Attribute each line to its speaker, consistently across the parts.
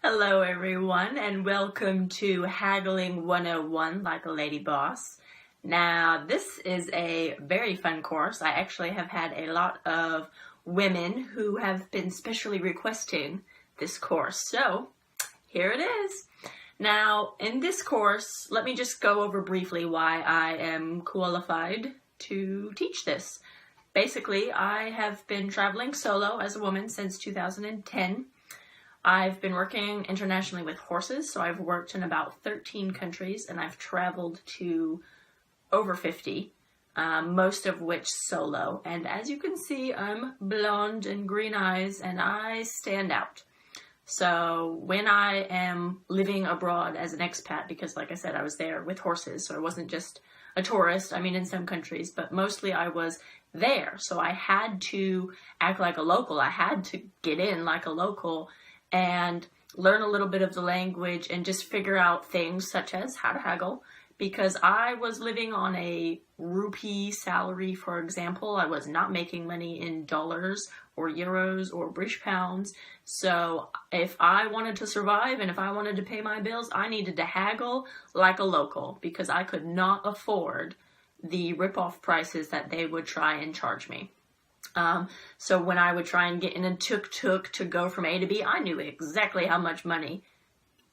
Speaker 1: Hello everyone and welcome to Haggling 101 Like a Lady Boss. Now this is a very fun course. I actually have had a lot of women who have been specially requesting this course. So here it is. Now in this course, let me just go over briefly why I am qualified to teach this. Basically, I have been traveling solo as a woman since 2010. I've been working internationally with horses, so I've worked in about 13 countries and I've traveled to over 50, most of which solo. And as you can see, I'm blonde and green eyes and I stand out. So when I am living abroad as an expat, because like I said, I was there with horses, so I wasn't just a tourist, I mean in some countries, but mostly I was there. So I had to act like a local. I had to get in like a local and learn a little bit of the language and just figure out things such as how to haggle, because I was living on a rupee salary, for example. I was not making money in dollars or euros or British pounds. So if I wanted to survive and if I wanted to pay my bills, I needed to haggle like a local because I could not afford the rip-off prices that they would try and charge me. So when I would try and get in a tuk-tuk to go from A to B, I knew exactly how much money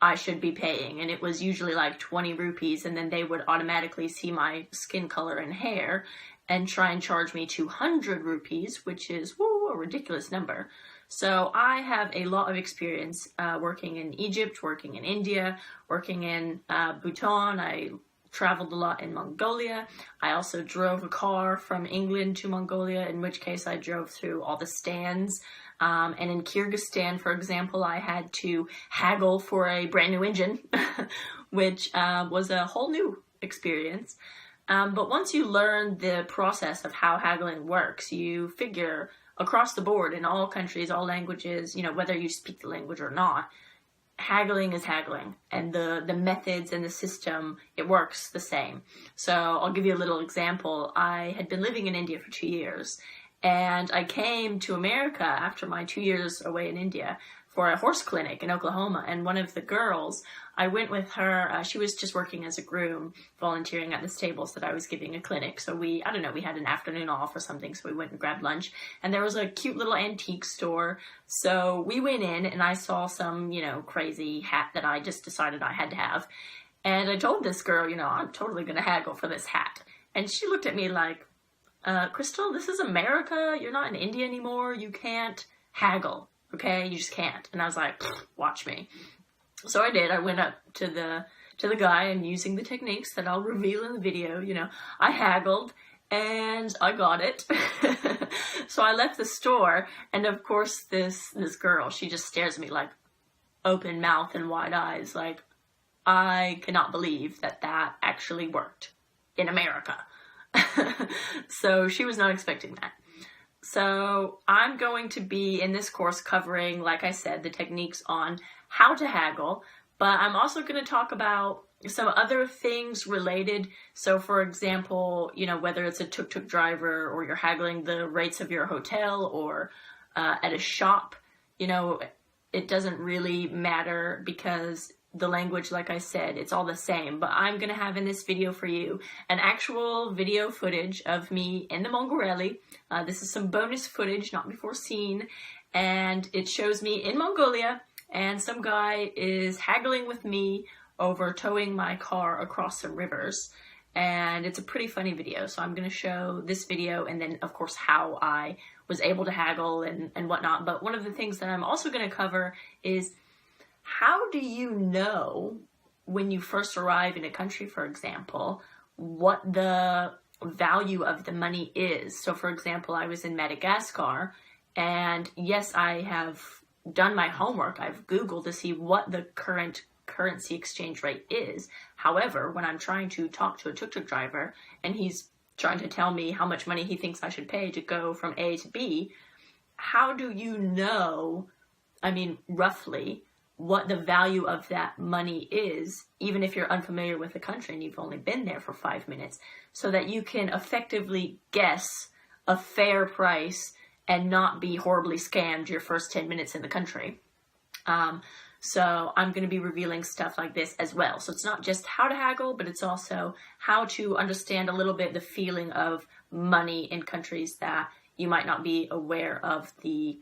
Speaker 1: I should be paying. And it was usually like 20 rupees. And then they would automatically see my skin color and hair and try and charge me 200 rupees, which is a ridiculous number. So I have a lot of experience working in Egypt, working in India, working in Bhutan. I traveled a lot in Mongolia. I also drove a car from England to Mongolia, in which case I drove through all the stands. And in Kyrgyzstan, for example, I had to haggle for a brand new engine, which was a whole new experience. But once you learn the process of how haggling works, you figure across the board in all countries, all languages, whether you speak the language or not, haggling is haggling, and the methods and the system, it works the same. So I'll give you a little example. I had been living in India for 2 years, and I came to America after my 2 years away in India for a horse clinic in Oklahoma. And one of the girls, I went with her, she was just working as a groom, volunteering at the stables that I was giving a clinic. So we had an afternoon off or something, so we went and grabbed lunch. And there was a cute little antique store. So we went in and I saw some, crazy hat that I just decided I had to have. And I told this girl, I'm totally going to haggle for this hat. And she looked at me like, Crystal, this is America. You're not in India anymore. You can't haggle. Okay, you just can't. And I was like, watch me. So I did. I went up to the guy and using the techniques that I'll reveal in the video, I haggled and I got it. So I left the store, and of course this girl, she just stares at me like open mouth and wide eyes, like, I cannot believe that actually worked in America. So she was not expecting that. So I'm going to be in this course covering, like I said, the techniques on how to haggle, but I'm also going to talk about some other things related. So for example, whether it's a tuk-tuk driver or you're haggling the rates of your hotel or at a shop, it doesn't really matter because the language, like I said, it's all the same. But I'm going to have in this video for you an actual video footage of me in the Mongolelli. This is some bonus footage, not before seen. And it shows me in Mongolia, and some guy is haggling with me over towing my car across some rivers. And it's a pretty funny video. So I'm going to show this video and then, of course, how I was able to haggle and whatnot. But one of the things that I'm also going to cover is, how do you know when you first arrive in a country, for example, what the value of the money is? So for example, I was in Madagascar, and yes, I have done my homework. I've Googled to see what the current currency exchange rate is. However, when I'm trying to talk to a tuk-tuk driver and he's trying to tell me how much money he thinks I should pay to go from A to B, how do you know, roughly, what the value of that money is, even if you're unfamiliar with the country and you've only been there for 5 minutes, so that you can effectively guess a fair price and not be horribly scammed your first 10 minutes in the country. So I'm going to be revealing stuff like this as well. So it's not just how to haggle, but it's also how to understand a little bit the feeling of money in countries that you might not be aware of the,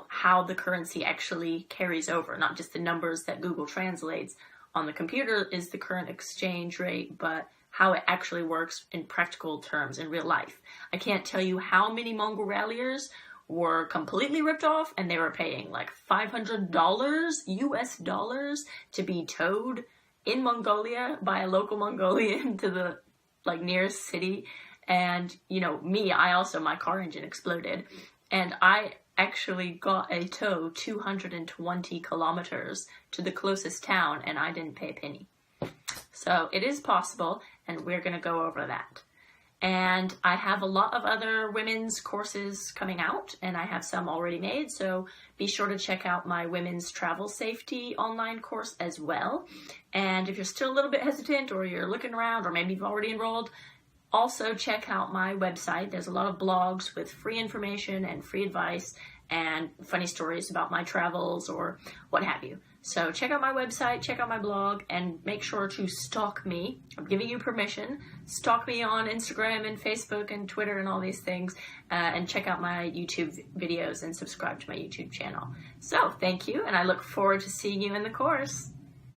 Speaker 1: how the currency actually carries over, not just the numbers that Google translates on the computer is the current exchange rate, but how it actually works in practical terms in real life. I can't tell you how many Mongol ralliers were completely ripped off and they were paying like $500 US dollars to be towed in Mongolia by a local Mongolian to the nearest city. And my car engine exploded and I actually got a tow 220 kilometers to the closest town and I didn't pay a penny. So it is possible, and we're going to go over that. And I have a lot of other women's courses coming out, and I have some already made, so be sure to check out my women's travel safety online course as well. And if you're still a little bit hesitant, or you're looking around, or maybe you've already enrolled, also check out my website. There's a lot of blogs with free information and free advice and funny stories about my travels or what have you. So check out my website, check out my blog, and make sure to stalk me. I'm giving you permission. Stalk me on Instagram and Facebook and Twitter and all these things, and check out my YouTube videos and subscribe to my YouTube channel. So thank you, and I look forward to seeing you in the course.